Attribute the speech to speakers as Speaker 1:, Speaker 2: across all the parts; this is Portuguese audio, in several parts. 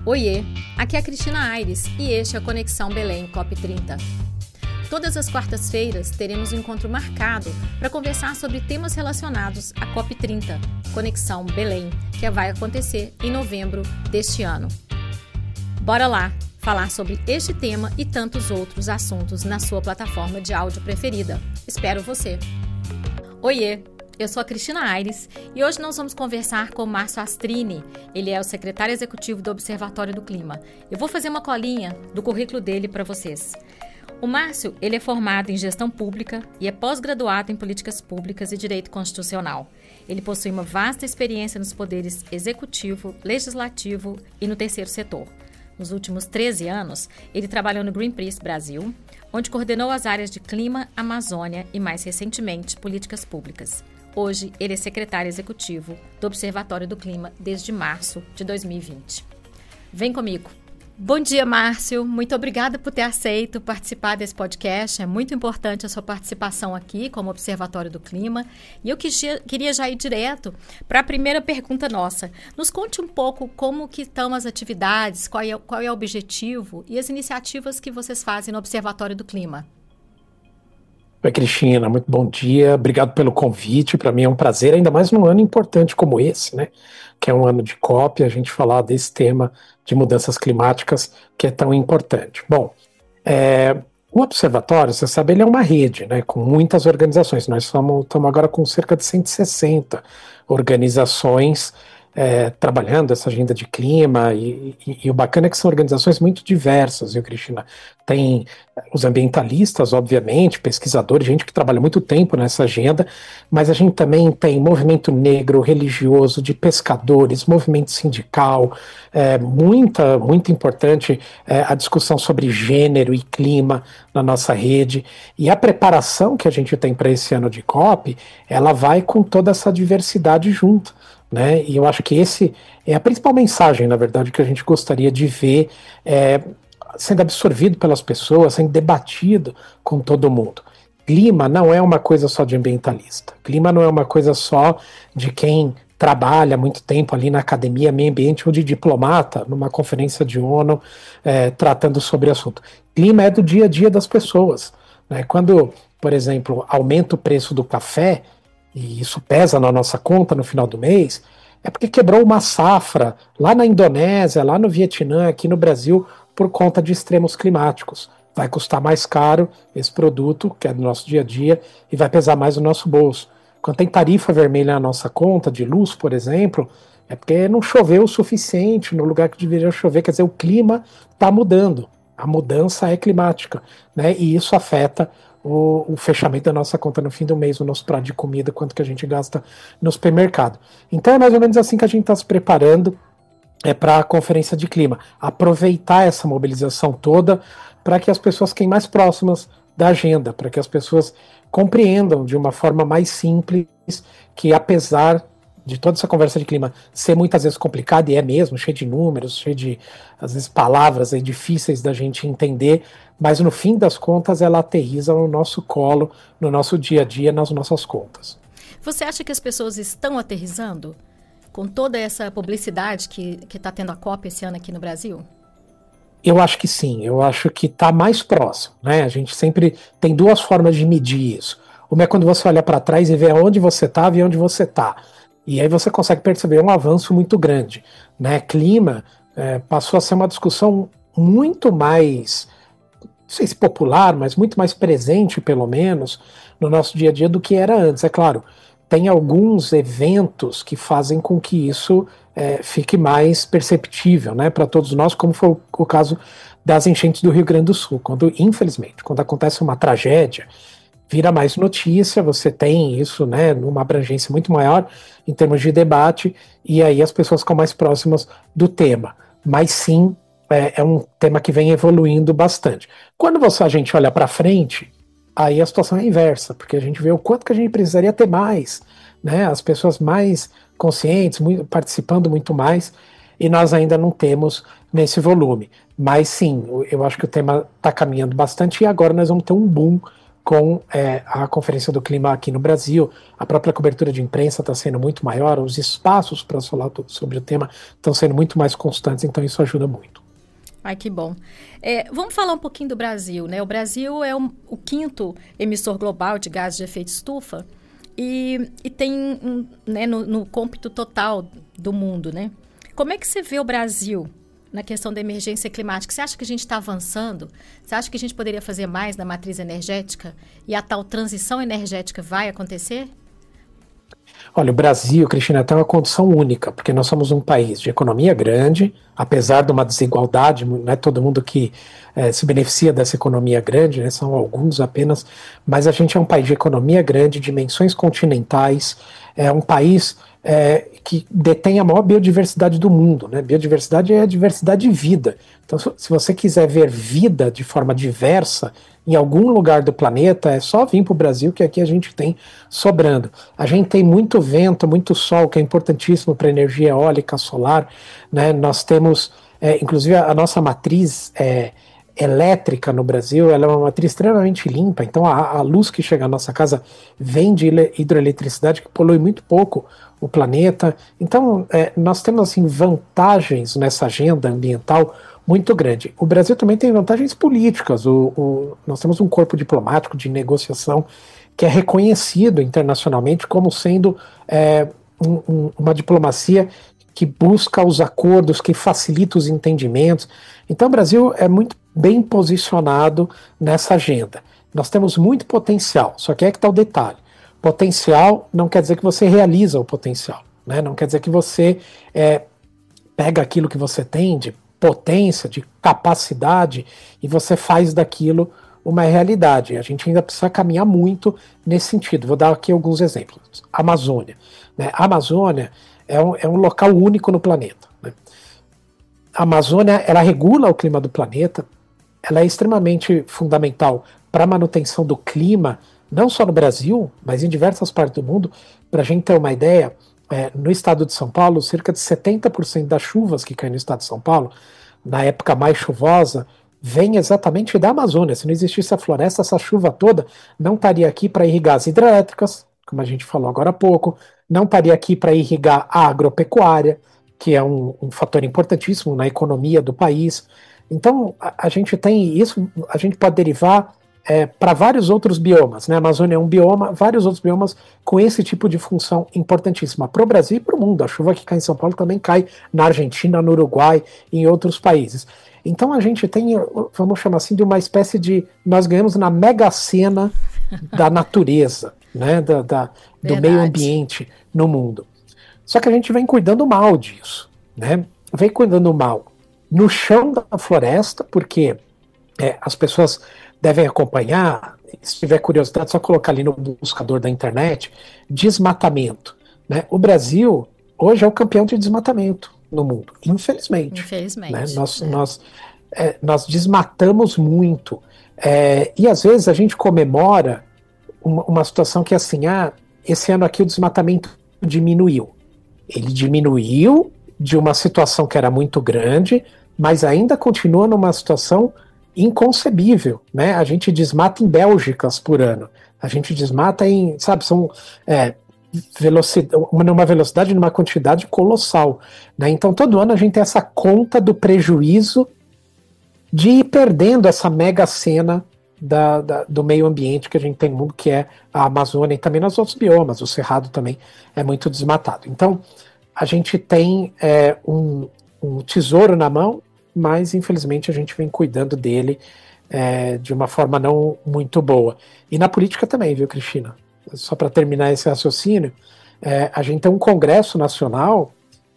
Speaker 1: Oiê, aqui é a Cristina Aires e este é a Conexão Belém COP30. Todas as quartas-feiras teremos um encontro marcado para conversar sobre temas relacionados à COP30, Conexão Belém, que vai acontecer em novembro deste ano. Bora lá falar sobre este tema e tantos outros assuntos na sua plataforma de áudio preferida. Espero você! Oiê! Eu sou a Cristina Aires e hoje nós vamos conversar com o Márcio Astrini. Ele é o secretário executivo do Observatório do Clima. Eu vou fazer uma colinha do currículo dele para vocês. O Márcio, ele é formado em gestão pública e é pós-graduado em políticas públicas e direito constitucional. Ele possui uma vasta experiência nos poderes executivo, legislativo e no terceiro setor. Nos últimos 13 anos, ele trabalhou no Greenpeace Brasil, onde coordenou as áreas de clima, Amazônia e, mais recentemente, políticas públicas. Hoje, ele é secretário executivo do Observatório do Clima desde março de 2020. Vem comigo! Bom dia, Márcio. Muito obrigada por ter aceito participar desse podcast. É muito importante a sua participação aqui como Observatório do Clima. E eu queria já ir direto para a primeira pergunta nossa. Nos conte um pouco como que estão as atividades, qual é o objetivo e as iniciativas que vocês fazem no Observatório do Clima.
Speaker 2: Oi, Cristina, muito bom dia, obrigado pelo convite, para mim é um prazer, ainda mais num ano importante como esse, né, que é um ano de COP, a gente falar desse tema de mudanças climáticas que é tão importante. Bom, o Observatório, você sabe, ele é uma rede, né, com muitas organizações, nós estamos agora com cerca de 160 organizações trabalhando essa agenda de clima, e o bacana é que são organizações muito diversas, viu, Cristina? Tem os ambientalistas, obviamente, pesquisadores, gente que trabalha muito tempo nessa agenda, mas a gente também tem movimento negro, religioso, de pescadores, movimento sindical, muito importante a discussão sobre gênero e clima na nossa rede, e a preparação que a gente tem para esse ano de COP, ela vai com toda essa diversidade junto, né? E eu acho que esse é a principal mensagem, na verdade, que a gente gostaria de ver sendo absorvido pelas pessoas, sendo debatido com todo mundo. Clima não é uma coisa só de ambientalista, clima não é uma coisa só de quem trabalha muito tempo ali na academia, meio ambiente, ou de diplomata, numa conferência de ONU, tratando sobre o assunto. Clima é do dia a dia das pessoas, né? Quando, por exemplo, aumenta o preço do café, e isso pesa na nossa conta no final do mês, é porque quebrou uma safra lá na Indonésia, lá no Vietnã, aqui no Brasil, por conta de extremos climáticos. Vai custar mais caro esse produto, que é do nosso dia a dia, e vai pesar mais no nosso bolso. Quando tem tarifa vermelha na nossa conta de luz, por exemplo, é porque não choveu o suficiente no lugar que deveria chover, quer dizer, o clima está mudando. A mudança é climática, né? E isso afeta o fechamento da nossa conta no fim do mês, o nosso prato de comida, quanto que a gente gasta no supermercado. Então é mais ou menos assim que a gente está se preparando para a conferência de clima. Aproveitar essa mobilização toda para que as pessoas fiquem mais próximas da agenda, para que as pessoas compreendam de uma forma mais simples que, apesar de toda essa conversa de clima ser muitas vezes complicada, e é mesmo, cheio de números, cheio de, às vezes, palavras aí difíceis da gente entender, mas no fim das contas ela aterriza no nosso colo, no nosso dia a dia, nas nossas contas.
Speaker 1: Você acha que as pessoas estão aterrissando com toda essa publicidade que está tendo a COP esse ano aqui no Brasil?
Speaker 2: Eu acho que sim, eu acho que está mais próximo, né? A gente sempre tem duas formas de medir isso. Uma é quando você olha para trás e vê onde você estava e onde você está. E aí você consegue perceber um avanço muito grande, né? Clima passou a ser uma discussão muito mais, não sei se popular, mas muito mais presente, pelo menos, no nosso dia a dia do que era antes. É claro, tem alguns eventos que fazem com que isso fique mais perceptível, né, para todos nós, como foi o caso das enchentes do Rio Grande do Sul, quando, infelizmente, quando acontece uma tragédia, vira mais notícia, você tem isso, né, numa abrangência muito maior em termos de debate, e aí as pessoas ficam mais próximas do tema. Mas sim, é um tema que vem evoluindo bastante. Quando a gente olha para frente, aí a situação é inversa, porque a gente vê o quanto que a gente precisaria ter mais, né, as pessoas mais conscientes, participando muito mais, e nós ainda não temos nesse volume. Mas sim, eu acho que o tema está caminhando bastante, e agora nós vamos ter um boom com a Conferência do Clima aqui no Brasil. A própria cobertura de imprensa está sendo muito maior, os espaços para falar sobre o tema estão sendo muito mais constantes, então isso ajuda muito.
Speaker 1: Ai, que bom. Vamos falar um pouquinho do Brasil, né? O Brasil é o quinto emissor global de gases de efeito estufa e tem, né, no cômputo total do mundo, né? Como é que você vê o Brasil na questão da emergência climática? Você acha que a gente está avançando? Você acha que a gente poderia fazer mais na matriz energética? E a tal transição energética vai acontecer?
Speaker 2: Olha, o Brasil, Cristina, tem uma condição única, porque nós somos um país de economia grande, apesar de uma desigualdade, não é todo mundo que se beneficia dessa economia grande, né, são alguns apenas, mas a gente é um país de economia grande, dimensões continentais, é um país que detém a maior biodiversidade do mundo, né? Biodiversidade é a diversidade de vida. Então, se você quiser ver vida de forma diversa em algum lugar do planeta, é só vir para o Brasil, que aqui a gente tem sobrando. A gente tem muito vento, muito sol, que é importantíssimo para energia eólica, solar, né? Nós temos, inclusive a nossa matriz elétrica no Brasil, ela é uma matriz extremamente limpa, então a luz que chega à nossa casa vem de hidroeletricidade, que polui muito pouco o planeta. Então, nós temos assim, vantagens nessa agenda ambiental muito grande. O Brasil também tem vantagens políticas. Nós temos um corpo diplomático de negociação que é reconhecido internacionalmente como sendo uma diplomacia que busca os acordos, que facilita os entendimentos. Então, o Brasil é muito bem posicionado nessa agenda. Nós temos muito potencial, só que é que está o detalhe. Potencial não quer dizer que você realiza o potencial, né? Não quer dizer que você pega aquilo que você tem de potência, de capacidade, e você faz daquilo uma realidade. A gente ainda precisa caminhar muito nesse sentido. Vou dar aqui alguns exemplos. Amazônia, né? A Amazônia é um local único no planeta, né? A Amazônia, ela regula o clima do planeta, ela é extremamente fundamental para a manutenção do clima, não só no Brasil, mas em diversas partes do mundo. Para a gente ter uma ideia, no estado de São Paulo, cerca de 70% das chuvas que caem no estado de São Paulo, na época mais chuvosa, vem exatamente da Amazônia. Se não existisse a floresta, essa chuva toda não estaria aqui para irrigar as hidrelétricas, como a gente falou agora há pouco, não estaria aqui para irrigar a agropecuária, que é um fator importantíssimo na economia do país. Então, a gente tem isso, a gente pode derivar para vários outros biomas, né? A Amazônia é um bioma, vários outros biomas com esse tipo de função importantíssima para o Brasil e para o mundo. A chuva que cai em São Paulo também cai na Argentina, no Uruguai e em outros países. Então a gente tem, vamos chamar assim, de uma espécie de, nós ganhamos na mega sena da natureza, né? Do meio ambiente no mundo. Só que a gente vem cuidando mal disso, né? Vem cuidando mal no chão da floresta, porque as pessoas devem acompanhar, se tiver curiosidade, só colocar ali no buscador da internet, desmatamento, né? O Brasil hoje é o campeão de desmatamento no mundo, infelizmente. Né? Nós desmatamos muito. E às vezes a gente comemora uma situação que é assim, esse ano aqui o desmatamento diminuiu. Ele diminuiu de uma situação que era muito grande, mas ainda continua numa situação inconcebível, né? A gente desmata em Bélgicas por ano. A gente desmata em, sabe, são numa velocidade, numa quantidade colossal, né? Então todo ano a gente tem essa conta do prejuízo de ir perdendo essa mega cena do meio ambiente que a gente tem no mundo, que é a Amazônia e também nos outros biomas. O Cerrado também é muito desmatado. Então a gente tem um tesouro na mão, mas infelizmente a gente vem cuidando dele de uma forma não muito boa. E na política também, viu, Cristina? Só para terminar esse raciocínio, a gente tem um Congresso Nacional,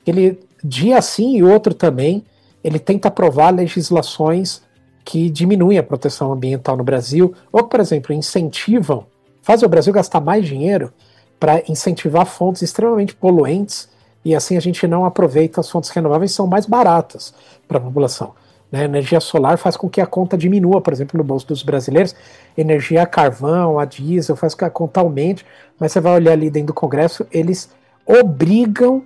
Speaker 2: ele, dia sim e outro também, ele tenta aprovar legislações que diminuem a proteção ambiental no Brasil, ou, por exemplo, incentivam, fazem o Brasil gastar mais dinheiro para incentivar fontes extremamente poluentes, e assim a gente não aproveita as fontes renováveis, são mais baratas para a população. Né? Energia solar faz com que a conta diminua, por exemplo, no bolso dos brasileiros. Energia a carvão, a diesel, faz com que a conta aumente, mas você vai olhar ali dentro do Congresso, eles obrigam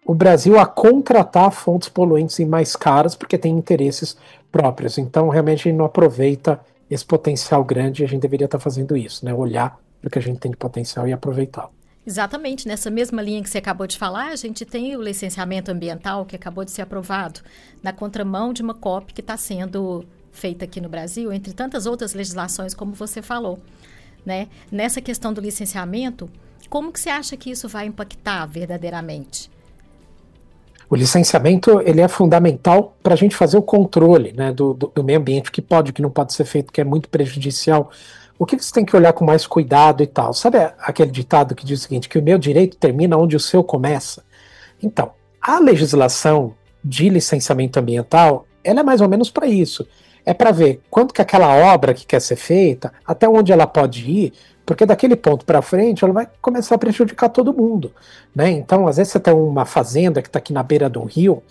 Speaker 2: o Brasil a contratar fontes poluentes e mais caras, porque tem interesses próprios. Então, realmente, a gente não aproveita esse potencial grande, a gente deveria estar fazendo isso, né? Olhar para o que a gente tem de potencial e aproveitá-lo.
Speaker 1: Exatamente, nessa mesma linha que você acabou de falar, a gente tem o licenciamento ambiental que acabou de ser aprovado na contramão de uma COP que está sendo feita aqui no Brasil, entre tantas outras legislações, como você falou, né? Nessa questão do licenciamento, como que você acha que isso vai impactar verdadeiramente?
Speaker 2: O licenciamento ele é fundamental para a gente fazer o controle, né, do meio ambiente, o que pode, o que não pode ser feito, que é muito prejudicial. O que você tem que olhar com mais cuidado e tal? Sabe aquele ditado que diz o seguinte, que o meu direito termina onde o seu começa? Então, a legislação de licenciamento ambiental, ela é mais ou menos para isso. É para ver quanto que aquela obra que quer ser feita, até onde ela pode ir, porque daquele ponto para frente ela vai começar a prejudicar todo mundo, né? Então, às vezes você tem uma fazenda que está aqui na beira de um rio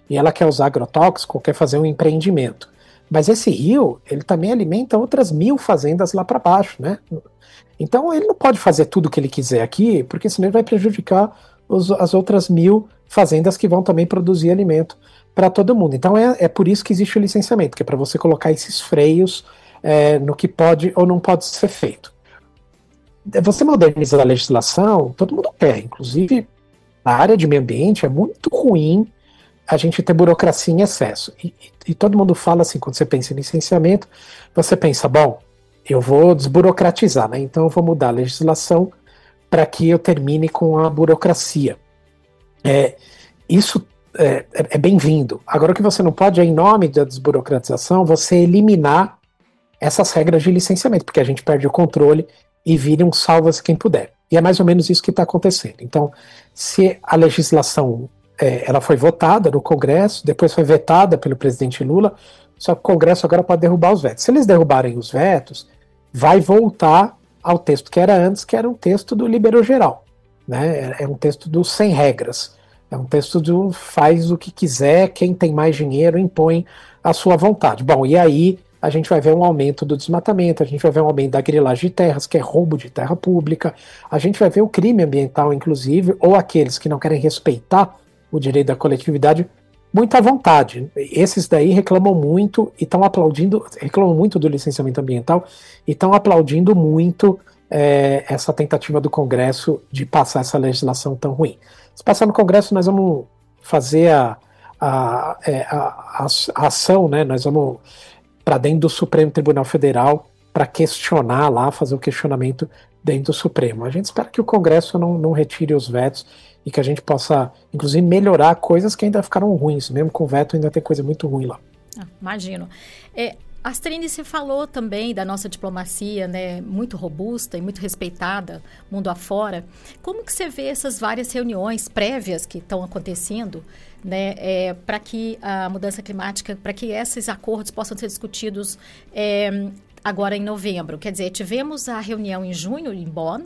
Speaker 2: e ela quer usar agrotóxico, quer fazer um empreendimento. Mas esse rio, ele também alimenta outras 1000 fazendas lá para baixo, né? Então ele não pode fazer tudo o que ele quiser aqui, porque senão ele vai prejudicar as outras 1000 fazendas que vão também produzir alimento para todo mundo. Então é por isso que existe o licenciamento, que é para você colocar esses freios no que pode ou não pode ser feito. Você modernizar a legislação, todo mundo quer, inclusive na área de meio ambiente é muito ruim a gente ter burocracia em excesso. E todo mundo fala assim, quando você pensa em licenciamento, você pensa, bom, eu vou desburocratizar, né? Então eu vou mudar a legislação para que eu termine com a burocracia. Isso é bem-vindo. Agora o que você não pode é, em nome da desburocratização, você eliminar essas regras de licenciamento, porque a gente perde o controle e vira um salva-se quem puder. E é mais ou menos isso que está acontecendo. Então, se a legislação ela foi votada no Congresso, depois foi vetada pelo presidente Lula, só que o Congresso agora pode derrubar os vetos. Se eles derrubarem os vetos, vai voltar ao texto que era antes, que era um texto do liberou geral, né? É um texto do sem regras, é um texto do faz o que quiser, quem tem mais dinheiro impõe a sua vontade. Bom, e aí a gente vai ver um aumento do desmatamento, a gente vai ver um aumento da grilagem de terras, que é roubo de terra pública, a gente vai ver o crime ambiental, inclusive, ou aqueles que não querem respeitar o direito da coletividade, muita vontade. Esses daí reclamam muito e estão aplaudindo, reclamam muito do licenciamento ambiental e estão aplaudindo muito essa tentativa do Congresso de passar essa legislação tão ruim. Se passar no Congresso, nós vamos fazer a ação, né? Nós vamos para dentro do Supremo Tribunal Federal para questionar lá, fazer o questionamento dentro do Supremo. A gente espera que o Congresso não retire os vetos e que a gente possa, inclusive, melhorar coisas que ainda ficaram ruins. Mesmo com veto, ainda tem coisa muito ruim lá.
Speaker 1: Imagino. Astrine, você falou também da nossa diplomacia, né, muito robusta e muito respeitada, mundo afora. Como que você vê essas várias reuniões prévias que estão acontecendo, né, para que a mudança climática, para que esses acordos possam ser discutidos agora em novembro? Quer dizer, tivemos a reunião em junho em Bonn,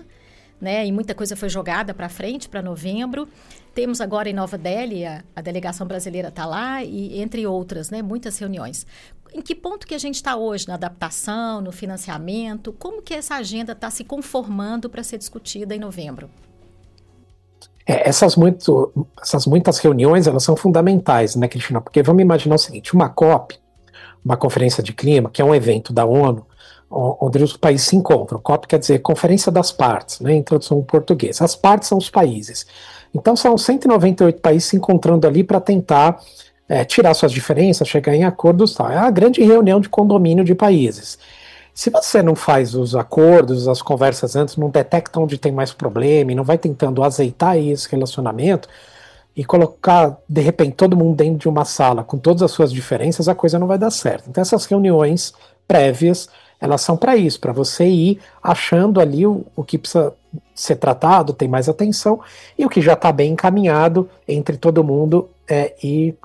Speaker 1: né, e muita coisa foi jogada para frente, para novembro. Temos agora em Nova Delhi, a delegação brasileira está lá, e entre outras, né, muitas reuniões. Em que ponto que a gente está hoje na adaptação, no financiamento? Como que essa agenda está se conformando para ser discutida em novembro?
Speaker 2: Essas muitas reuniões, elas são fundamentais, né, Cristina? Porque vamos imaginar o seguinte, uma COP, uma Conferência de Clima, que é um evento da ONU, onde os países se encontram. COP quer dizer Conferência das Partes, né, em tradução em português. As partes são os países. Então são 198 países se encontrando ali para tentar tirar suas diferenças, chegar em acordos, tal. É uma grande reunião de condomínio de países. Se você não faz os acordos, as conversas antes, não detecta onde tem mais problema e não vai tentando azeitar esse relacionamento e colocar, de repente, todo mundo dentro de uma sala com todas as suas diferenças, a coisa não vai dar certo. Então essas reuniões prévias, elas são para isso, para você ir achando ali o que precisa ser tratado, tem mais atenção, e o que já está bem encaminhado entre todo mundo e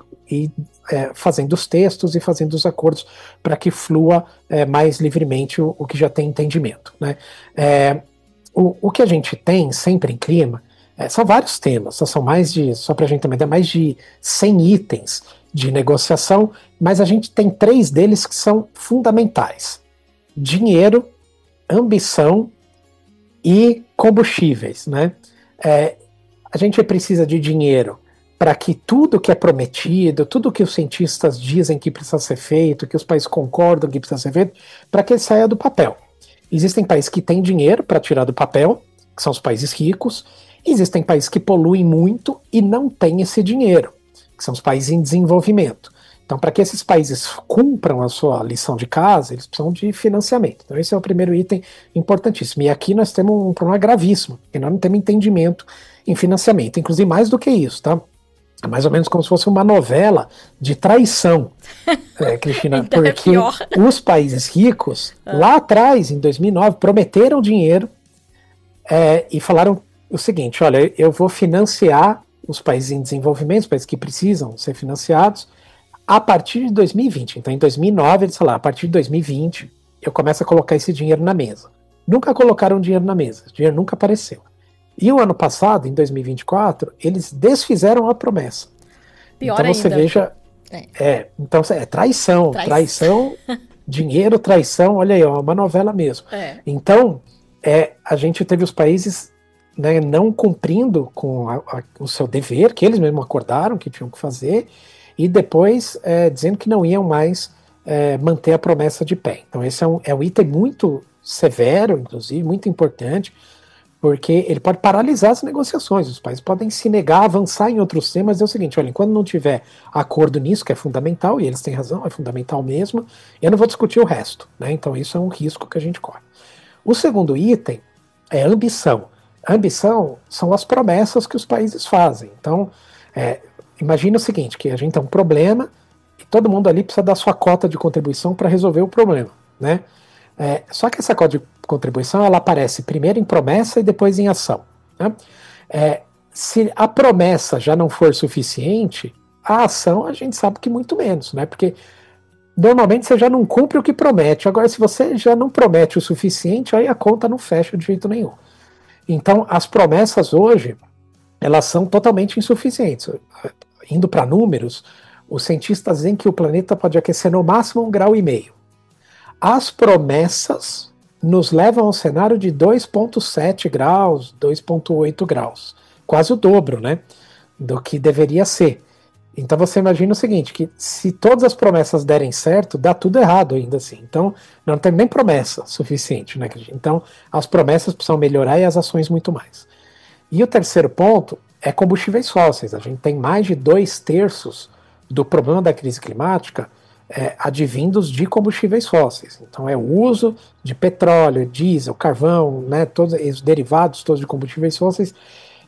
Speaker 2: fazendo os textos e fazendo os acordos para que flua mais livremente o que já tem entendimento, né? O que a gente tem sempre em clima são vários temas, são mais de, só para a gente ter uma ideia, mais de 100 itens de negociação, mas a gente tem 3 deles que são fundamentais: dinheiro, ambição e combustíveis, né? A gente precisa de dinheiro para que tudo que é prometido, tudo que os cientistas dizem que precisa ser feito, que os países concordam que precisa ser feito, para que ele saia do papel. Existem países que têm dinheiro para tirar do papel, que são os países ricos, e existem países que poluem muito e não têm esse dinheiro, que são os países em desenvolvimento. Então, para que esses países cumpram a sua lição de casa, eles precisam de financiamento. Então, esse é o primeiro item importantíssimo. E aqui nós temos um problema gravíssimo, porque nós não temos entendimento em financiamento. Inclusive, mais do que isso, tá? É mais ou menos como se fosse uma novela de traição, Cristina,
Speaker 1: então
Speaker 2: porque os países ricos, lá atrás, em 2009, prometeram dinheiro e falaram o seguinte: olha, eu vou financiar os países em desenvolvimento, os países que precisam ser financiados, a partir de 2020. Então, em 2009, eles falaram: a partir de 2020, eu começo a colocar esse dinheiro na mesa. Nunca colocaram dinheiro na mesa, o dinheiro nunca apareceu. E o ano passado, em 2024, eles desfizeram a promessa.
Speaker 1: Pior
Speaker 2: então você
Speaker 1: ainda.
Speaker 2: Veja, então é traição, dinheiro, traição, olha aí, uma novela mesmo. Então, a gente teve os países, né, não cumprindo com o seu dever, que eles mesmos acordaram que tinham que fazer, e depois dizendo que não iam mais manter a promessa de pé. Então esse é um item muito severo, inclusive, muito importante, porque ele pode paralisar as negociações. Os países podem se negar a avançar em outros temas. É o seguinte: olha, enquanto não tiver acordo nisso, que é fundamental, e eles têm razão, é fundamental mesmo, eu não vou discutir o resto, né? Então isso é um risco que a gente corre. O segundo item é ambição. A ambição são as promessas que os países fazem. Então, imagina o seguinte, que a gente tem um problema e todo mundo ali precisa dar sua cota de contribuição para resolver o problema, né? Só que essa cota de contribuição, ela aparece primeiro em promessa e depois em ação, né? Se a promessa já não for suficiente, a ação a gente sabe que muito menos, né? Porque normalmente você já não cumpre o que promete. Agora, se você já não promete o suficiente, aí a conta não fecha de jeito nenhum. Então, as promessas hoje, elas são totalmente insuficientes. Indo para números, os cientistas dizem que o planeta pode aquecer no máximo 1,5 graus. As promessas nos levam ao cenário de 2,7 graus, 2,8 graus. Quase o dobro, né, do que deveria ser. Então você imagina o seguinte, que se todas as promessas derem certo, dá tudo errado ainda assim. Então não tem nem promessa suficiente, né? Então as promessas precisam melhorar e as ações muito mais. E o terceiro ponto é combustíveis fósseis. A gente tem mais de 2/3 do problema da crise climática advindos de combustíveis fósseis. Então é o uso de petróleo, diesel, carvão, né, todos os derivados todos de combustíveis fósseis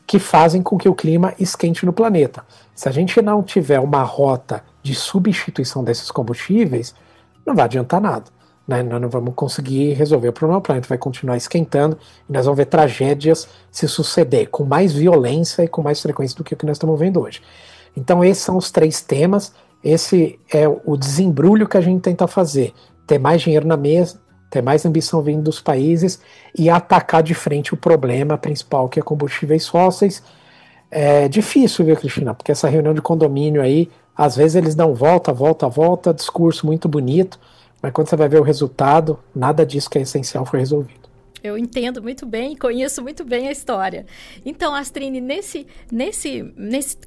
Speaker 2: que fazem com que o clima esquente no planeta. Se a gente não tiver uma rota de substituição desses combustíveis, não vai adiantar nada, né? Nós não vamos conseguir resolver o problema, o planeta vai continuar esquentando e nós vamos ver tragédias se suceder com mais violência e com mais frequência do que o que nós estamos vendo hoje. Então esses são os 3 temas, esse é o desembrulho que a gente tenta fazer, ter mais dinheiro na mesa, ter mais ambição vindo dos países e atacar de frente o problema principal, que é combustíveis fósseis. É difícil, viu, Cristina? Porque essa reunião de condomínio aí, às vezes eles dão volta, discurso muito bonito, mas quando você vai ver o resultado, nada disso que é essencial foi resolvido.
Speaker 1: Eu entendo muito bem e conheço muito bem a história. Então, Astrine, nesse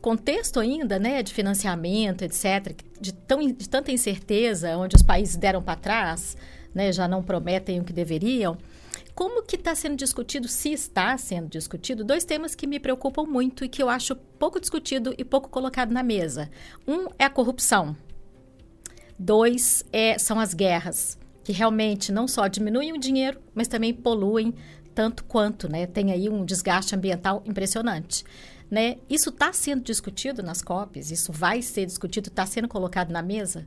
Speaker 1: contexto ainda, né, de financiamento, etc., de tanta incerteza, onde os países deram para trás, né, já não prometem o que deveriam, como que está sendo discutido, se está sendo discutido, 2 temas que me preocupam muito e que eu acho pouco discutido e pouco colocado na mesa. Um é a corrupção. 2 são as guerras, que realmente não só diminuem o dinheiro, mas também poluem tanto quanto, né? Tem aí um desgaste ambiental impressionante, né? Isso está sendo discutido nas COPs? Isso vai ser discutido, está sendo colocado na mesa?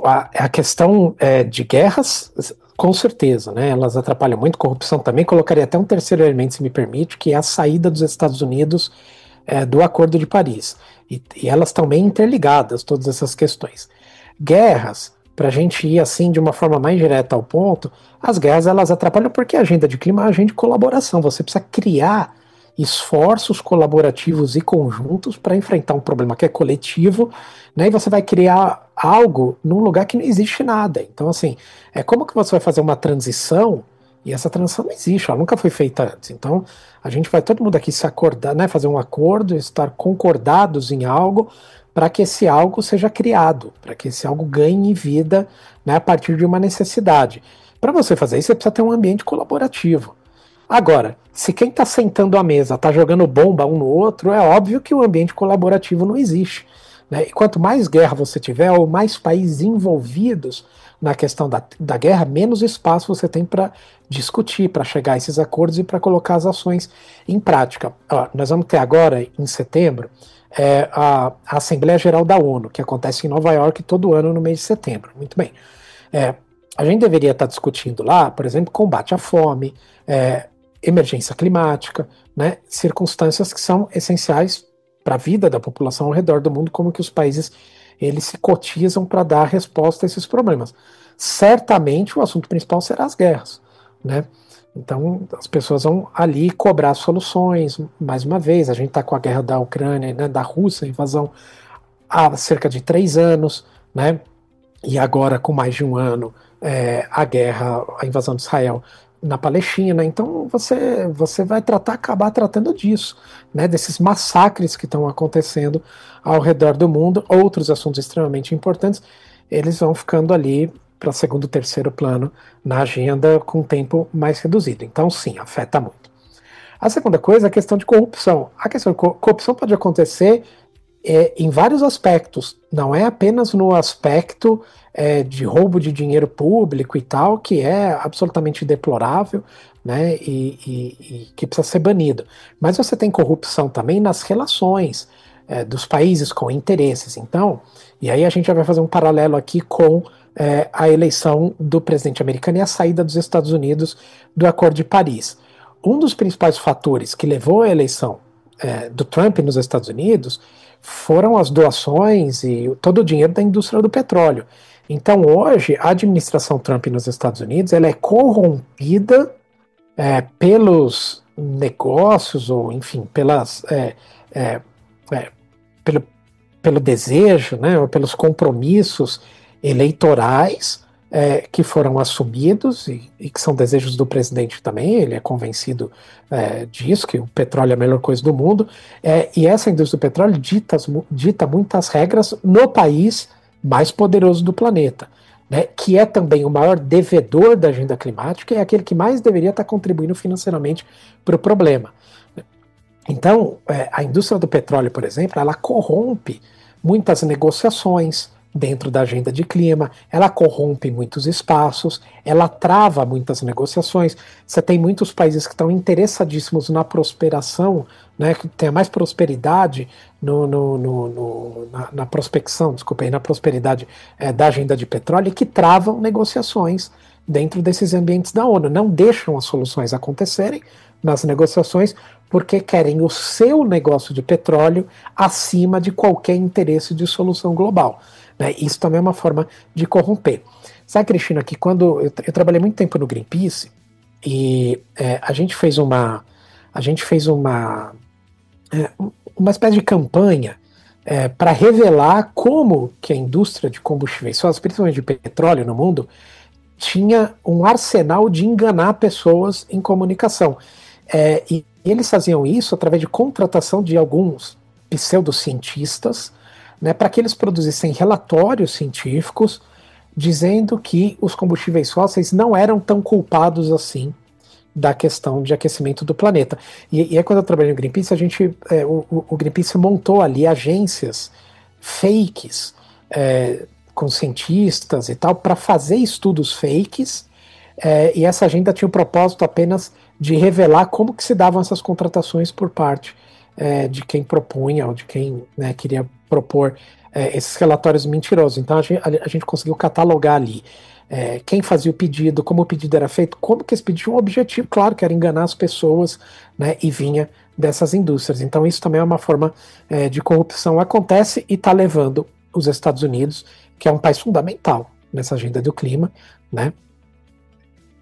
Speaker 2: A questão de guerras, com certeza, né? Elas atrapalham muito, corrupção também. Colocaria até um terceiro elemento, se me permite, que é a saída dos Estados Unidos do Acordo de Paris. E elas estão bem interligadas, todas essas questões. Guerras, para a gente ir assim de uma forma mais direta ao ponto, as guerras elas atrapalham porque a agenda de clima é uma agenda de colaboração. Você precisa criar esforços colaborativos e conjuntos para enfrentar um problema que é coletivo, né? E você vai criar algo num lugar que não existe nada. Então, assim, como que você vai fazer uma transição E essa transição não existe, ela nunca foi feita antes. Então, a gente vai todo mundo aqui se acordar, né, fazer um acordo, estar concordados em algo para que esse algo seja criado, para que esse algo ganhe vida, né, a partir de uma necessidade. Para você fazer isso, você precisa ter um ambiente colaborativo. Agora, se quem está sentando à mesa está jogando bomba um no outro, é óbvio que o ambiente colaborativo não existe. Né? E quanto mais guerra você tiver, ou mais países envolvidos na questão da guerra, menos espaço você tem para discutir, para chegar a esses acordos e para colocar as ações em prática. Nós vamos ter agora, em setembro, a Assembleia Geral da ONU, que acontece em Nova York todo ano no mês de setembro. Muito bem. A gente deveria estar discutindo lá, por exemplo, combate à fome, emergência climática, né, circunstâncias que são essenciais para a vida da população ao redor do mundo, como que os países eles se cotizam para dar resposta a esses problemas. Certamente o assunto principal será as guerras, né? Então as pessoas vão ali cobrar soluções. Mais uma vez, a gente está com a guerra da Ucrânia, né, da Rússia, a invasão há cerca de 3 anos, né? E agora com mais de um ano a guerra, a invasão de Israel na Palestina. Então você vai acabar tratando disso, né, desses massacres que estão acontecendo ao redor do mundo. Outros assuntos extremamente importantes, eles vão ficando ali para segundo, terceiro plano na agenda com tempo mais reduzido. Então sim, afeta muito. A segunda coisa é a questão de corrupção. A questão de corrupção pode acontecer em vários aspectos, não é apenas no aspecto de roubo de dinheiro público e tal, que é absolutamente deplorável, né, e que precisa ser banido. Mas você tem corrupção também nas relações dos países com interesses. Então, e aí a gente já vai fazer um paralelo aqui com a eleição do presidente americano e a saída dos Estados Unidos do Acordo de Paris. Um dos principais fatores que levou à eleição do Trump nos Estados Unidos foram as doações e todo o dinheiro da indústria do petróleo. Então hoje a administração Trump nos Estados Unidos ela é corrompida pelos negócios ou enfim pelo desejo, né, ou pelos compromissos eleitorais que foram assumidos e que são desejos do presidente também. Ele é convencido disso, que o petróleo é a melhor coisa do mundo, e essa indústria do petróleo dita muitas regras no país mais poderoso do planeta, né, que é também o maior devedor da agenda climática e é aquele que mais deveria estar contribuindo financeiramente para o problema. Então, a indústria do petróleo, por exemplo, ela corrompe muitas negociações dentro da agenda de clima, ela corrompe muitos espaços, ela trava muitas negociações. Você tem muitos países que estão interessadíssimos na prosperação, né, que tenha mais prosperidade na prospecção, na prosperidade da agenda de petróleo, e que travam negociações dentro desses ambientes da ONU, não deixam as soluções acontecerem nas negociações porque querem o seu negócio de petróleo acima de qualquer interesse de solução global. Né? Isso também é uma forma de corromper. Sabe, Cristina, que quando eu trabalhei muito tempo no Greenpeace e a gente fez uma espécie de campanha para revelar como que a indústria de combustíveis fósseis, principalmente de petróleo no mundo, tinha um arsenal de enganar pessoas em comunicação. E eles faziam isso através de contratação de alguns pseudocientistas, né, para que eles produzissem relatórios científicos dizendo que os combustíveis fósseis não eram tão culpados assim da questão de aquecimento do planeta. E aí quando eu trabalhei no Greenpeace, o Greenpeace montou ali agências fakes com cientistas e tal, para fazer estudos fakes, e essa agenda tinha o propósito apenas de revelar como que se davam essas contratações por parte de quem propunha ou de quem, né, queria propor esses relatórios mentirosos. Então a gente conseguiu catalogar ali quem fazia o pedido, como o pedido era feito, como que esse pedido tinha um objetivo, claro, que era enganar as pessoas, né, e vinha dessas indústrias. Então isso também é uma forma de corrupção. Acontece e está levando os Estados Unidos, que é um país fundamental nessa agenda do clima, né,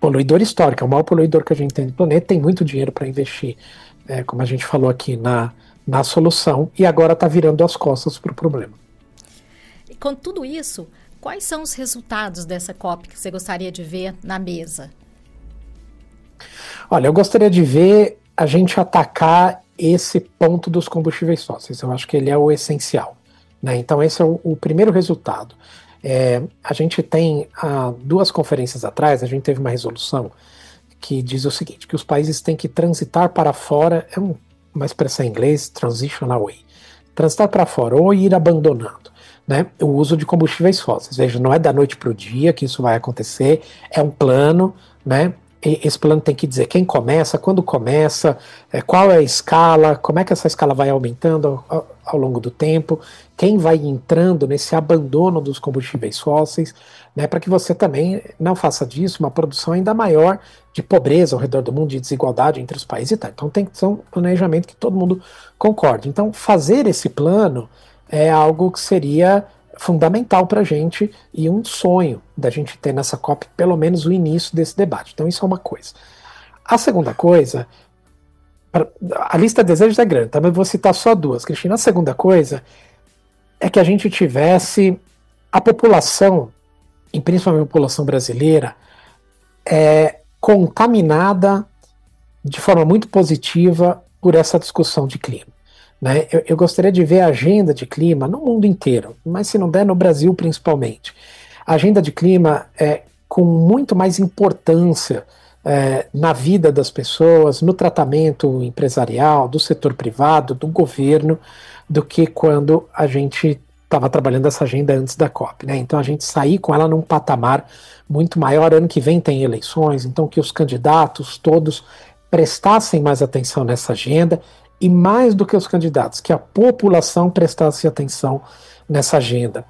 Speaker 2: poluidor histórico, é o maior poluidor que a gente tem no planeta, tem muito dinheiro para investir, como a gente falou aqui, na solução, e agora está virando as costas para o problema.
Speaker 1: E com tudo isso, quais são os resultados dessa COP que você gostaria de ver na mesa?
Speaker 2: Olha, eu gostaria de ver a gente atacar esse ponto dos combustíveis fósseis. Eu acho que ele é o essencial, né? Então, esse é o primeiro resultado. A gente tem, há 2 conferências atrás, a gente teve uma resolução que diz o seguinte, que os países têm que transitar para fora, uma expressão em inglês, transition away, transitar para fora ou ir abandonando, né, o uso de combustíveis fósseis. Veja, não é da noite para o dia que isso vai acontecer, é um plano, né? E esse plano tem que dizer quem começa, quando começa, qual é a escala, como é que essa escala vai aumentando ao longo do tempo, quem vai entrando nesse abandono dos combustíveis fósseis, né, para que você também não faça disso uma produção ainda maior de pobreza ao redor do mundo, de desigualdade entre os países e tal. Então tem que ser um planejamento que todo mundo concorde. Então fazer esse plano é algo que seria fundamental para a gente e um sonho da gente ter nessa COP pelo menos o início desse debate. Então isso é uma coisa. A segunda coisa, a lista de desejos é grande, também vou citar só 2, Cristina. A segunda coisa é que a gente tivesse a população, e principalmente a população brasileira, contaminada de forma muito positiva por essa discussão de clima. Né? Eu gostaria de ver a agenda de clima no mundo inteiro, mas se não der, no Brasil principalmente. A agenda de clima com muito mais importância na vida das pessoas, no tratamento empresarial, do setor privado, do governo, do que quando a gente estava trabalhando essa agenda antes da COP. Né? Então a gente sair com ela num patamar muito maior. Ano que vem tem eleições, então que os candidatos todos prestassem mais atenção nessa agenda, e mais do que os candidatos, que a população prestasse atenção nessa agenda.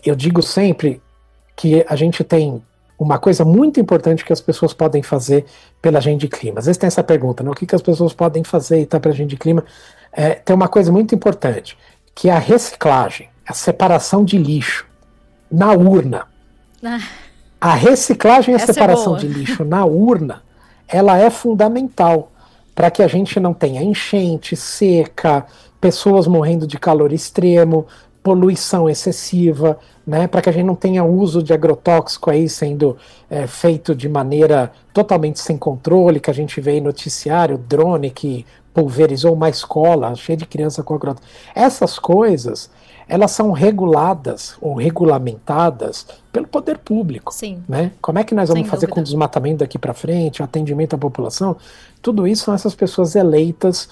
Speaker 2: Eu digo sempre que a gente tem uma coisa muito importante que as pessoas podem fazer pela agenda de clima. Às vezes tem essa pergunta, né? O que as pessoas podem fazer pela agenda de clima? Tem uma coisa muito importante, que é a reciclagem, a separação de lixo na urna. A reciclagem e a separação de lixo na urna, ela é fundamental para que a gente não tenha enchente, seca, pessoas morrendo de calor extremo, poluição excessiva, né, para que a gente não tenha uso de agrotóxico aí sendo feito de maneira totalmente sem controle, que a gente vê em noticiário, drone que pulverizou uma escola cheia de criança com agrotóxico. Essas coisas, elas são reguladas ou regulamentadas pelo poder público.
Speaker 1: Sim.
Speaker 2: Né? Como é que nós vamos fazer com o desmatamento daqui para frente, o atendimento à população? Tudo isso são essas pessoas eleitas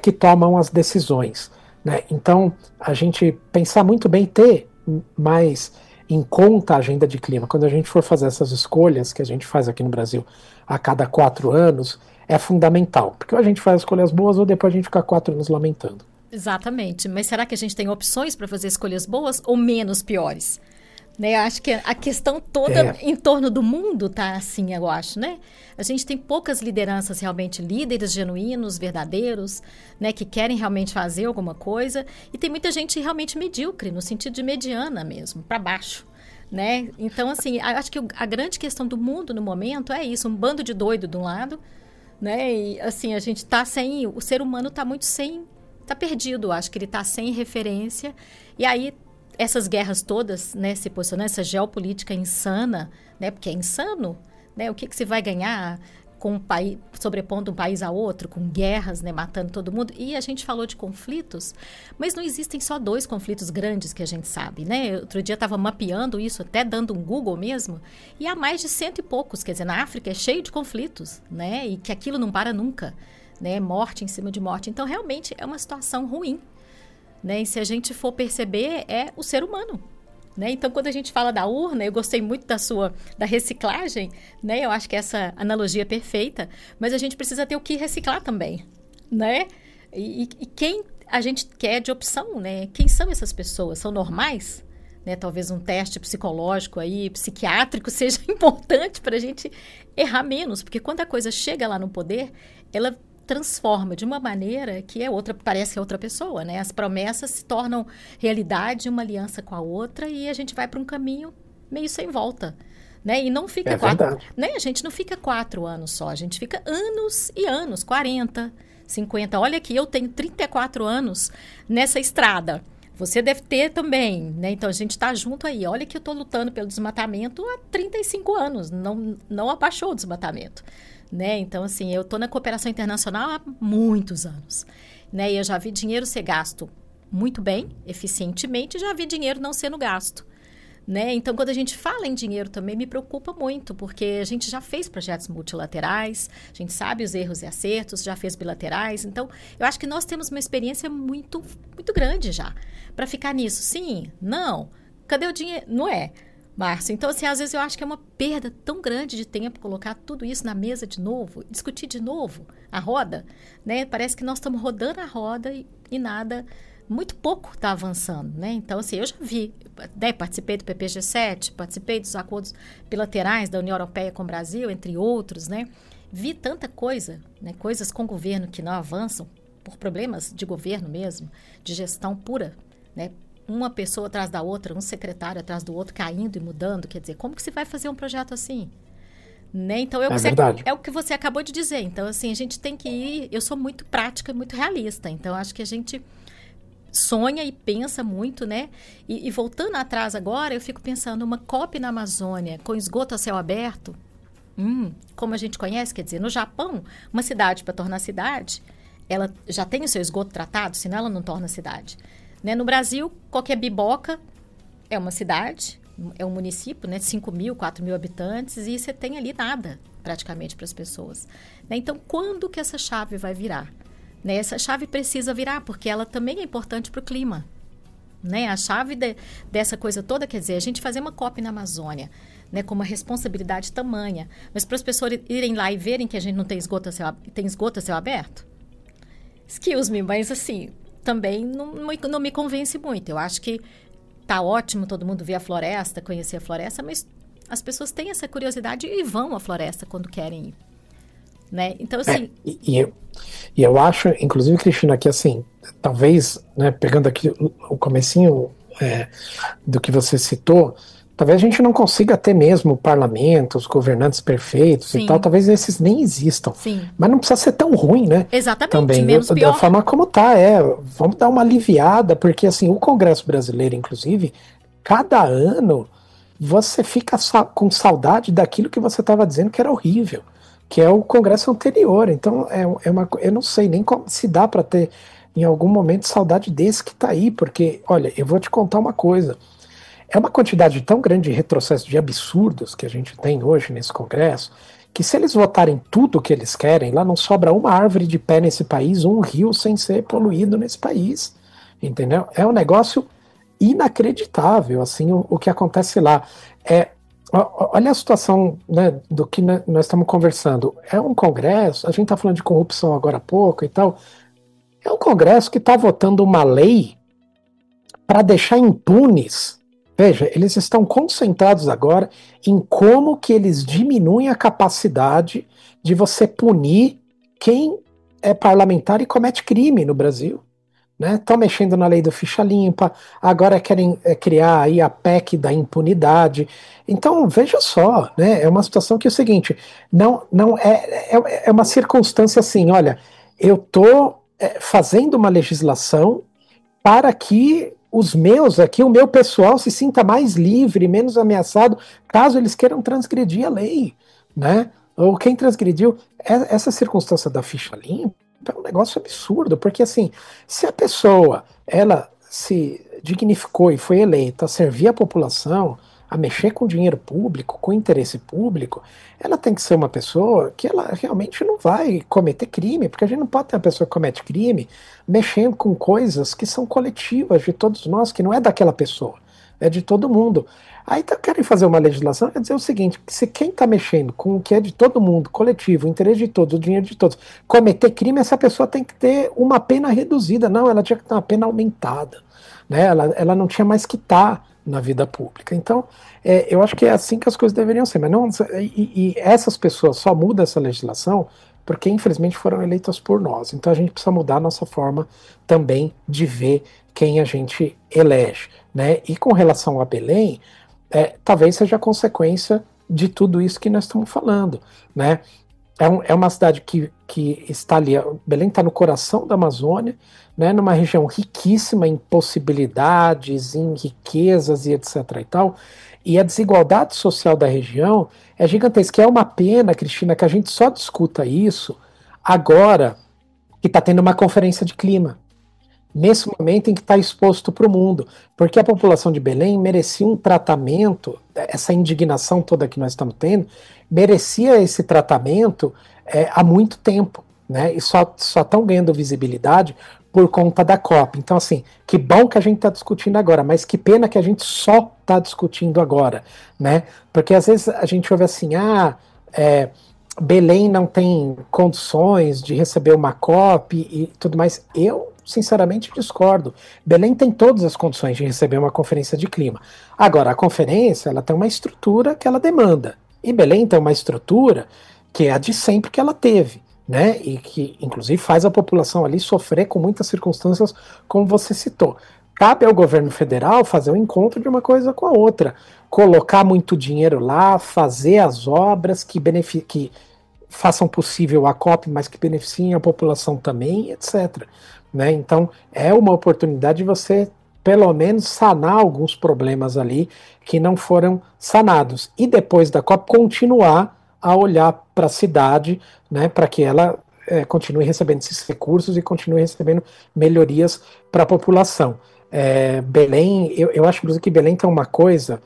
Speaker 2: que tomam as decisões. Né? Então, a gente pensar muito bem, ter mais em conta a agenda de clima. Quando a gente for fazer essas escolhas que a gente faz aqui no Brasil a cada 4 anos, é fundamental. Porque ou a gente faz escolhas boas ou depois a gente fica 4 anos lamentando.
Speaker 1: Exatamente. Mas será que a gente tem opções para fazer escolhas boas ou menos piores? Né? Acho que a questão toda em torno do mundo está assim, eu acho, né? A gente tem poucas lideranças realmente líderes genuínos, verdadeiros, né? Que querem realmente fazer alguma coisa. E tem muita gente realmente medíocre, no sentido de mediana mesmo, para baixo. Né? Então, assim, acho que a grande questão do mundo no momento é isso, um bando de doido de um lado, né? E, assim, a gente está sem... O ser humano está muito sem... Está perdido, acho que ele está sem referência. E aí... Essas guerras todas, né, se posicionando, essa geopolítica insana, né, porque é insano, né, o que se vai ganhar com um país, sobrepondo um país a outro, com guerras, né, matando todo mundo. E a gente falou de conflitos, mas não existem só 2 conflitos grandes que a gente sabe, né? Outro dia estava mapeando isso, até dando um Google mesmo, e há mais de 100 e poucos, quer dizer, na África é cheio de conflitos, né, e que aquilo não para nunca, né, morte em cima de morte. Então, realmente, é uma situação ruim. Né? E se a gente for perceber, é o ser humano. Né? Então, quando a gente fala da urna, eu gostei muito da reciclagem, né? Eu acho que essa analogia é perfeita, mas a gente precisa ter o que reciclar também. Né? E quem a gente quer de opção, né? Quem são essas pessoas? São normais? Né? Talvez um teste psicológico aí, psiquiátrico seja importante para a gente errar menos, porque quando a coisa chega lá no poder, ela transforma de uma maneira que parece que é outra pessoa, né? As promessas se tornam realidade, uma aliança com a outra, e a gente vai para um caminho meio sem volta, né? E não fica né? A gente não fica 4 anos só, a gente fica anos e anos, 40, 50. Olha aqui, eu tenho 34 anos nessa estrada. Você deve ter também, né? Então, a gente está junto aí. Olha que eu estou lutando pelo desmatamento há 35 anos. Não abaixou o desmatamento. né? Então, assim, eu estou na cooperação internacional há muitos anos, né? E eu já vi dinheiro ser gasto muito bem, eficientemente, já vi dinheiro não sendo gasto, né? Então, quando a gente fala em dinheiro também me preocupa muito, porque a gente já fez projetos multilaterais, a gente sabe os erros e acertos, já fez bilaterais. Então, eu acho que nós temos uma experiência muito, muito grande já para ficar nisso. Sim, não, cadê o dinheiro? Não é, Márcio. Então, assim, às vezes eu acho que é uma perda tão grande de tempo colocar tudo isso na mesa de novo, discutir de novo a roda, né? Parece que nós estamos rodando a roda e nada, muito pouco está avançando, né? Então, assim, eu já vi, né, participei do PPG7, participei dos acordos bilaterais da União Europeia com o Brasil, entre outros, né? Vi tanta coisa, né? Coisas com o governo que não avançam por problemas de governo mesmo, de gestão pura, né? Uma pessoa atrás da outra, um secretário atrás do outro, caindo e mudando. Quer dizer, como que se vai fazer um projeto assim? Né? Então, é o que você acabou de dizer. Então, assim, a gente tem que ir... Eu sou muito prática e muito realista. Então, acho que a gente sonha e pensa muito, né? E voltando atrás agora, eu fico pensando, uma COP na Amazônia com esgoto a céu aberto, como a gente conhece, quer dizer, no Japão, uma cidade, para tornar cidade, ela já tem o seu esgoto tratado, senão ela não torna cidade. Né? No Brasil, qualquer biboca é uma cidade, é um município, né? 5 mil, 4 mil habitantes, e você tem ali nada, praticamente, para as pessoas. Né? Então, quando que essa chave vai virar? Né? Essa chave precisa virar, porque ela também é importante para o clima. Né? A chave dessa coisa toda, quer dizer, a gente fazer uma COP na Amazônia, né? Com uma responsabilidade tamanha, mas para as pessoas irem lá e verem que a gente não tem esgoto a céu aberto? Excuse me, mas assim... também não me convence muito. Eu acho que tá ótimo todo mundo ver a floresta, conhecer a floresta, mas as pessoas têm essa curiosidade e vão à floresta quando querem ir. Né? Então, assim...
Speaker 2: eu acho, inclusive, Cristina, que assim, talvez, né, pegando aqui o comecinho do que você citou, talvez a gente não consiga ter mesmo parlamentos, governantes perfeitos. Sim. E tal, talvez esses nem existam.
Speaker 1: Sim.
Speaker 2: Mas não precisa ser tão ruim, né?
Speaker 1: Exatamente,
Speaker 2: também,
Speaker 1: menos pior.
Speaker 2: Da forma como tá, vamos dar uma aliviada, porque assim, o Congresso brasileiro, inclusive, cada ano você fica com saudade daquilo que você estava dizendo que era horrível, que é o Congresso anterior. Então, eu não sei nem se dá para ter, em algum momento, saudade desse que tá aí, porque, olha, eu vou te contar uma coisa. É uma quantidade tão grande de retrocesso de absurdos que a gente tem hoje nesse Congresso, que se eles votarem tudo o que eles querem, lá não sobra uma árvore de pé nesse país, um rio sem ser poluído nesse país, entendeu? É um negócio inacreditável, assim, o que acontece lá. Olha a situação, né, do que nós estamos conversando. É um Congresso, a gente está falando de corrupção agora há pouco e tal, é um Congresso que está votando uma lei para deixar impunes. Veja, eles estão concentrados agora em como que eles diminuem a capacidade de você punir quem é parlamentar e comete crime no Brasil. Estão mexendo na lei do ficha limpa, agora querem criar aí a PEC da impunidade. Então, veja só, né, é uma situação que é o seguinte, não é uma circunstância assim, olha, eu estou fazendo uma legislação para que os meus aqui, o meu pessoal se sinta mais livre, menos ameaçado, caso eles queiram transgredir a lei, né? Ou quem transgrediu essa circunstância da ficha limpa é um negócio absurdo, porque assim, se a pessoa, ela se dignificou e foi eleita a servir a população, a mexer com dinheiro público, com interesse público, ela tem que ser uma pessoa que ela realmente não vai cometer crime, porque a gente não pode ter uma pessoa que comete crime mexendo com coisas que são coletivas de todos nós, que não é daquela pessoa, é de todo mundo. Aí querem fazer uma legislação, quer dizer o seguinte, que se quem está mexendo com o que é de todo mundo, coletivo, o interesse de todos, o dinheiro de todos, cometer crime, essa pessoa tem que ter uma pena reduzida. Não, ela tinha que ter uma pena aumentada, né? Ela não tinha mais que estar na vida pública. Então, eu acho que é assim que as coisas deveriam ser, mas não, e essas pessoas só mudam essa legislação porque infelizmente foram eleitas por nós. Então a gente precisa mudar a nossa forma também de ver quem a gente elege, né? E com relação a Belém, talvez seja consequência de tudo isso que nós estamos falando, né? É uma cidade que está ali, Belém está no coração da Amazônia, né, numa região riquíssima em possibilidades, em riquezas e etc. e tal. E a desigualdade social da região é gigantesca. É uma pena, Cristina, que a gente só discuta isso agora que está tendo uma conferência de clima, nesse momento em que está exposto para o mundo, porque a população de Belém merecia um tratamento, essa indignação toda que nós estamos tendo, merecia esse tratamento há muito tempo, né? E só estão ganhando visibilidade por conta da COP. Então, assim, que bom que a gente está discutindo agora, mas que pena que a gente só está discutindo agora, né? Porque às vezes a gente ouve assim, Belém não tem condições de receber uma COP e tudo mais. Eu, sinceramente, discordo. Belém tem todas as condições de receber uma conferência de clima. Agora, a conferência ela tem uma estrutura que ela demanda. E Belém tem uma estrutura que é a de sempre que ela teve, né? E que, inclusive, faz a população ali sofrer com muitas circunstâncias, como você citou. Cabe ao governo federal fazer o encontro de uma coisa com a outra, colocar muito dinheiro lá, fazer as obras que façam possível a COP, mas que beneficiem a população também, etc. Né? Então, é uma oportunidade de você, pelo menos, sanar alguns problemas ali que não foram sanados. E depois da COP, continuar a olhar para a cidade, né, para que ela continue recebendo esses recursos e continue recebendo melhorias para a população. Belém, eu acho inclusive que Belém tem uma coisa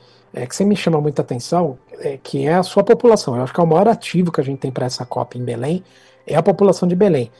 Speaker 2: que sempre me chama muita atenção, que é a sua população. Eu acho que é o maior ativo que a gente tem para essa COP em Belém, é a população de Belém.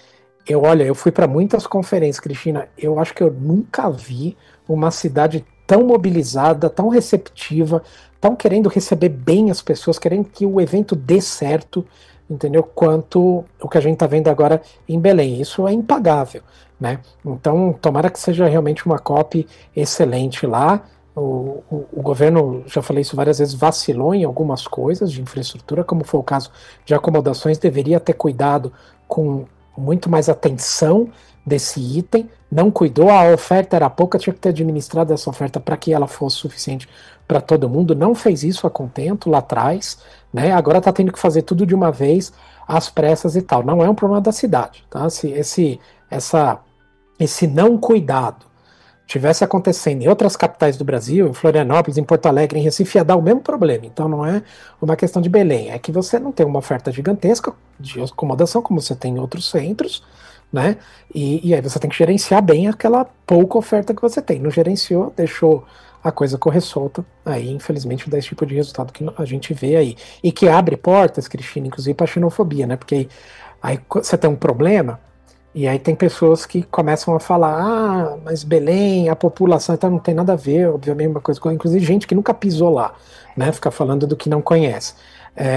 Speaker 2: Eu fui para muitas conferências, Cristina, eu acho que eu nunca vi uma cidade tão mobilizada, tão receptiva, tão querendo receber bem as pessoas, querendo que o evento dê certo, entendeu? Quanto o que a gente está vendo agora em Belém. Isso é impagável, né? Então, tomara que seja realmente uma COP excelente lá. O governo, já falei isso várias vezes, vacilou em algumas coisas de infraestrutura, como foi o caso de acomodações, deveria ter cuidado com muito mais atenção desse item, não cuidou, a oferta era pouca, tinha que ter administrado essa oferta para que ela fosse suficiente para todo mundo, não fez isso a contento lá atrás, né? Agora está tendo que fazer tudo de uma vez, às pressas e tal. Não é um problema da cidade, tá? Esse não cuidado tivesse acontecendo em outras capitais do Brasil, em Florianópolis, em Porto Alegre, em Recife, ia dar o mesmo problema. Então não é uma questão de Belém, é que você não tem uma oferta gigantesca de acomodação, como você tem em outros centros, né? E aí você tem que gerenciar bem aquela pouca oferta que você tem. Não gerenciou, deixou a coisa correr solta, aí infelizmente dá esse tipo de resultado que a gente vê aí. E que abre portas, Cristina, inclusive para a xenofobia, né? Porque aí você tem um problema, e aí tem pessoas que começam a falar, mas Belém, a população, então não tem nada a ver, obviamente, uma coisa, inclusive gente que nunca pisou lá, né, fica falando do que não conhece.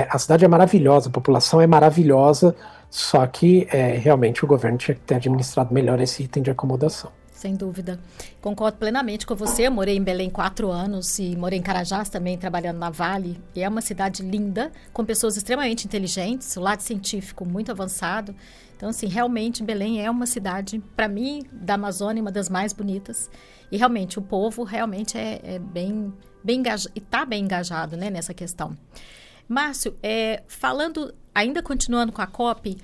Speaker 2: A cidade é maravilhosa, a população é maravilhosa, só que realmente o governo tinha que ter administrado melhor esse item de acomodação.
Speaker 1: Sem dúvida. Concordo plenamente com você. Eu morei em Belém 4 anos e morei em Carajás também, trabalhando na Vale. E é uma cidade linda, com pessoas extremamente inteligentes, o lado científico muito avançado. Então, assim, realmente Belém é uma cidade, para mim, da Amazônia, uma das mais bonitas. E realmente, o povo realmente é bem engajado, e está bem engajado, né, nessa questão. Márcio, ainda continuando com a COP,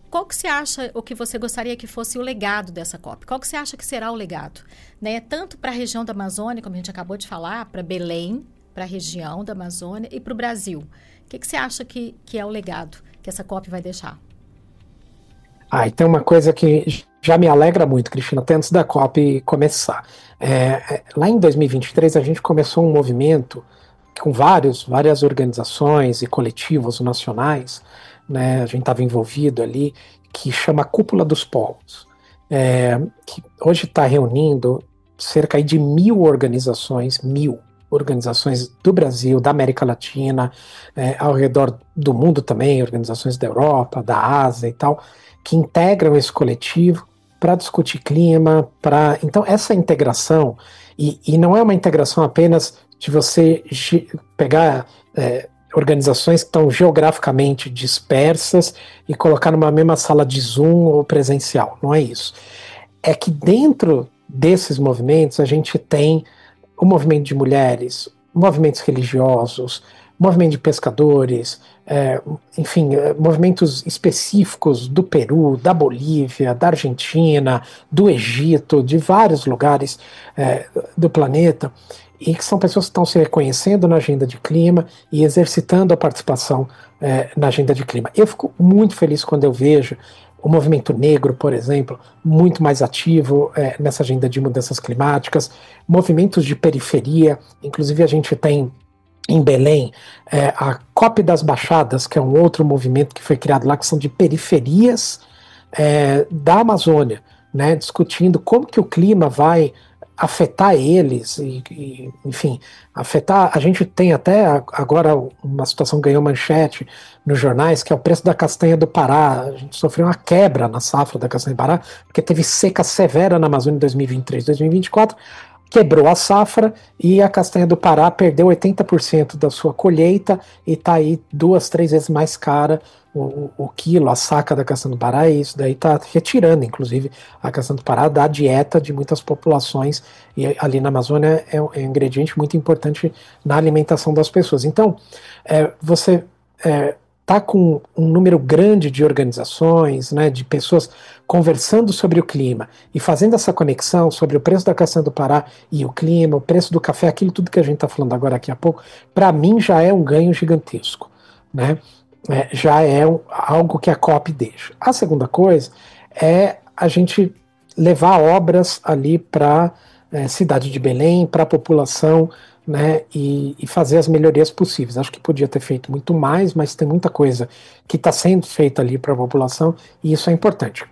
Speaker 1: qual que você acha, o que você gostaria que fosse o legado dessa COP? Qual que você acha que será o legado? Né? Tanto para a região da Amazônia, como a gente acabou de falar, para Belém, para a região da Amazônia e para o Brasil. O que você acha que é o legado que essa COP vai deixar?
Speaker 2: E tem uma coisa que já me alegra muito, Cristina, até antes da COP começar. Lá em 2023, a gente começou um movimento com várias organizações e coletivos nacionais, né, a gente estava envolvido ali, que chama Cúpula dos Povos, que hoje está reunindo cerca de 1.000 organizações do Brasil, da América Latina, ao redor do mundo também, organizações da Europa, da Ásia e tal, que integram esse coletivo para discutir clima, então essa integração, e não é uma integração apenas de você pegar organizações que estão geograficamente dispersas e colocar numa mesma sala de Zoom ou presencial, não é isso. É que dentro desses movimentos a gente tem o movimento de mulheres, movimentos religiosos, movimento de pescadores, enfim, movimentos específicos do Peru, da Bolívia, da Argentina, do Egito, de vários lugares do planeta, e que são pessoas que estão se reconhecendo na agenda de clima e exercitando a participação na agenda de clima. Eu fico muito feliz quando eu vejo o movimento negro, por exemplo, muito mais ativo nessa agenda de mudanças climáticas, movimentos de periferia, inclusive a gente tem em Belém a COP das Baixadas, que é um outro movimento que foi criado lá, que são de periferias da Amazônia, né, discutindo como que o clima vai afetar eles enfim, afetar. A gente tem até agora uma situação que ganhou manchete nos jornais, que é o preço da castanha do Pará. A gente sofreu uma quebra na safra da castanha do Pará, porque teve seca severa na Amazônia em 2023, 2024, quebrou a safra e a castanha do Pará perdeu 80% da sua colheita e está aí 2, 3 vezes mais cara o quilo, a saca da castanha do Pará, e isso daí está retirando, inclusive, a castanha do Pará da dieta de muitas populações, e ali na Amazônia é um ingrediente muito importante na alimentação das pessoas. Então, você está com um número grande de organizações, né, de pessoas conversando sobre o clima e fazendo essa conexão sobre o preço da castanha do Pará e o clima, o preço do café, aquilo tudo que a gente está falando agora aqui a pouco, para mim já é um ganho gigantesco, né? Já é algo que a COP deixa. A segunda coisa é a gente levar obras ali para cidade de Belém, para a população, né, e fazer as melhorias possíveis. Acho que podia ter feito muito mais, mas tem muita coisa que está sendo feita ali para a população, e isso é importante.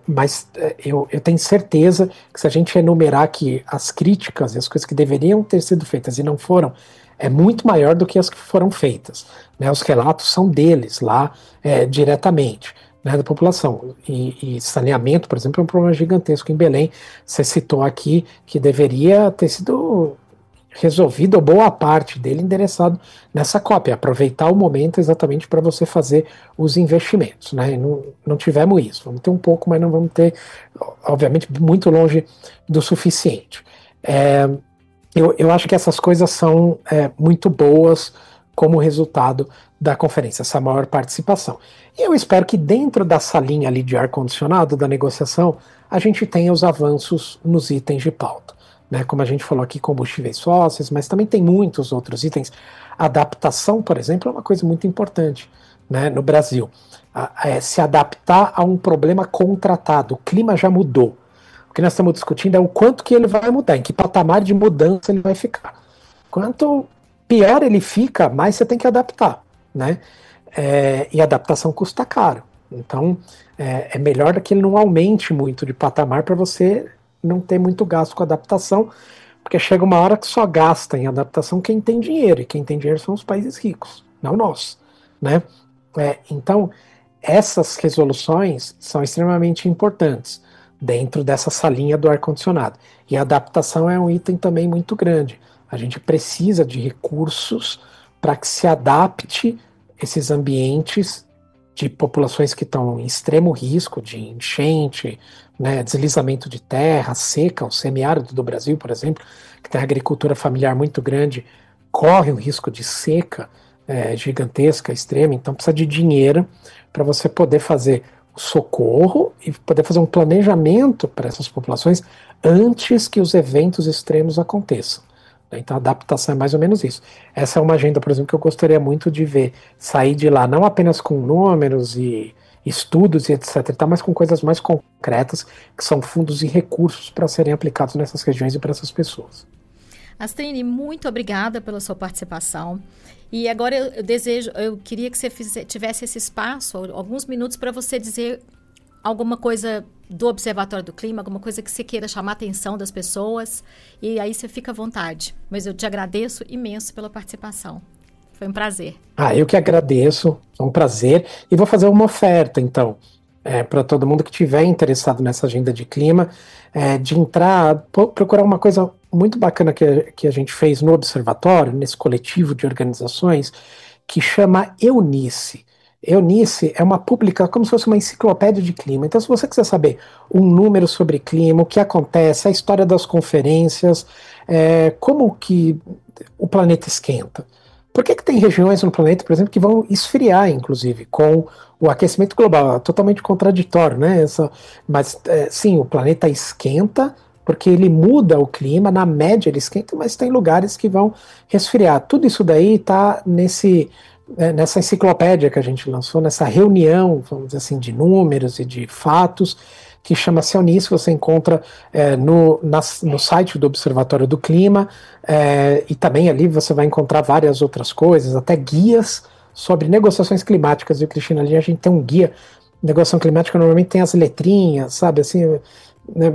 Speaker 2: Mas eu tenho certeza que se a gente enumerar aqui as críticas e as coisas que deveriam ter sido feitas e não foram, é muito maior do que as que foram feitas, né? Os relatos são deles lá diretamente, né, da população. E saneamento, por exemplo, é um problema gigantesco em Belém. Você citou aqui que deveria ter sido resolvido, ou boa parte dele endereçado nessa cópia, aproveitar o momento exatamente para você fazer os investimentos, né? Não tivemos isso, vamos ter um pouco, mas não vamos ter, obviamente, muito longe do suficiente. Eu acho que essas coisas são muito boas como resultado da conferência, essa maior participação. E eu espero que dentro dessa linha ali de ar-condicionado, da negociação, a gente tenha os avanços nos itens de pauta. Né, como a gente falou aqui, combustíveis fósseis, mas também tem muitos outros itens. A adaptação, por exemplo, é uma coisa muito importante, né, no Brasil. Se adaptar a um problema contratado. O clima já mudou. O que nós estamos discutindo é o quanto que ele vai mudar, em que patamar de mudança ele vai ficar. Quanto pior ele fica, mais você tem que adaptar. Né? E adaptação custa caro. Então, é melhor que ele não aumente muito de patamar para você não ter muito gasto com adaptação, porque chega uma hora que só gasta em adaptação quem tem dinheiro, e quem tem dinheiro são os países ricos, não nós, né? Então, essas resoluções são extremamente importantes dentro dessa salinha do ar-condicionado, e a adaptação é um item também muito grande. A gente precisa de recursos para que se adapte esses ambientes de populações que estão em extremo risco de enchente, né, deslizamento de terra, seca. O semiárido do Brasil, por exemplo, que tem agricultura familiar muito grande, corre um risco de seca gigantesca, extrema. Então precisa de dinheiro para você poder fazer o socorro e poder fazer um planejamento para essas populações antes que os eventos extremos aconteçam. Então a adaptação é mais ou menos isso. Essa é uma agenda, por exemplo, que eu gostaria muito de ver sair de lá, não apenas com números e estudos e etc, mas com coisas mais concretas, que são fundos e recursos para serem aplicados nessas regiões e para essas pessoas.
Speaker 1: Astrine, muito obrigada pela sua participação. E agora eu queria que você tivesse esse espaço, alguns minutos, para você dizer alguma coisa do Observatório do Clima, alguma coisa que você queira chamar a atenção das pessoas, e aí você fica à vontade. Mas eu te agradeço imenso pela participação. Foi um prazer.
Speaker 2: Eu que agradeço, é um prazer. E vou fazer uma oferta, então, para todo mundo que estiver interessado nessa agenda de clima, de entrar, procurar uma coisa muito bacana que a gente fez no Observatório, nesse coletivo de organizações, que chama Eunice. Eunice é uma publicação, como se fosse uma enciclopédia de clima. Então, se você quiser saber um número sobre clima, o que acontece, a história das conferências, como que o planeta esquenta, Por que tem regiões no planeta, por exemplo, que vão esfriar, inclusive, com o aquecimento global? É totalmente contraditório, né? Mas, sim, o planeta esquenta, porque ele muda o clima, na média ele esquenta, mas tem lugares que vão resfriar. Tudo isso daí está nessa enciclopédia que a gente lançou, nessa reunião, vamos dizer assim, de números e de fatos, que chama-se Eunice. Você encontra no site do Observatório do Clima, e também ali você vai encontrar várias outras coisas, até guias sobre negociações climáticas. E, Cristina, ali a gente tem um guia. Negociação climática normalmente tem as letrinhas, sabe, assim, né,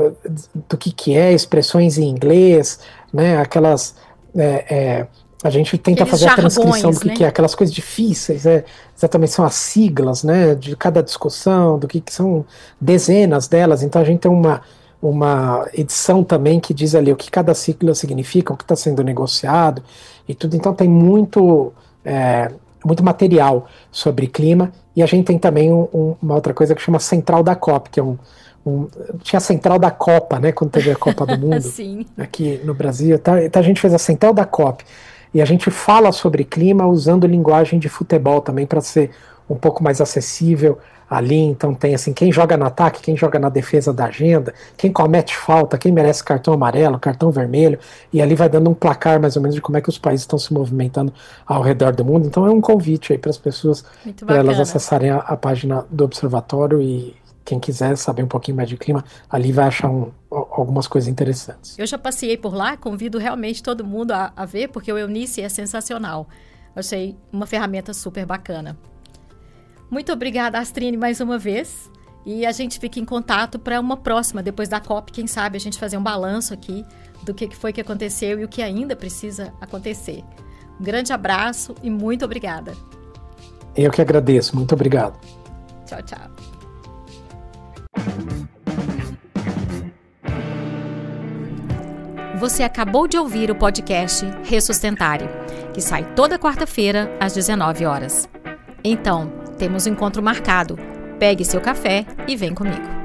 Speaker 2: do que é, expressões em inglês, né, aquelas... a gente tenta
Speaker 1: aqueles
Speaker 2: fazer
Speaker 1: jargões,
Speaker 2: a transcrição do
Speaker 1: né?
Speaker 2: que é, aquelas coisas difíceis, exatamente, são as siglas, né, de cada discussão, do que são dezenas delas. Então a gente tem uma edição também que diz ali o que cada sigla significa, o que está sendo negociado e tudo. Então tem muito material sobre clima. E a gente tem também uma outra coisa que chama Central da COP, que é tinha a Central da Copa, né, quando teve a Copa do Mundo aqui no Brasil. Então a gente fez a Central da COP. E a gente fala sobre clima usando linguagem de futebol também, para ser um pouco mais acessível ali. Então tem assim, quem joga no ataque, quem joga na defesa da agenda, quem comete falta, quem merece cartão amarelo, cartão vermelho, e ali vai dando um placar mais ou menos de como é que os países estão se movimentando ao redor do mundo. Então é um convite aí para as pessoas, para elas acessarem a página do Observatório, e quem quiser saber um pouquinho mais de clima, ali vai achar algumas coisas interessantes.
Speaker 1: Eu já passei por lá, convido realmente todo mundo a ver, porque o Eunice é sensacional. Eu achei uma ferramenta super bacana. Muito obrigada, Astrine, mais uma vez. E a gente fica em contato para uma próxima, depois da COP, quem sabe a gente fazer um balanço aqui do que foi que aconteceu e o que ainda precisa acontecer. Um grande abraço e muito obrigada.
Speaker 2: Eu que agradeço. Muito obrigado.
Speaker 1: Tchau, tchau. Você acabou de ouvir o podcast Ressustentário, que sai toda quarta-feira às 19 horas. Então, temos um encontro marcado. Pegue seu café e vem comigo.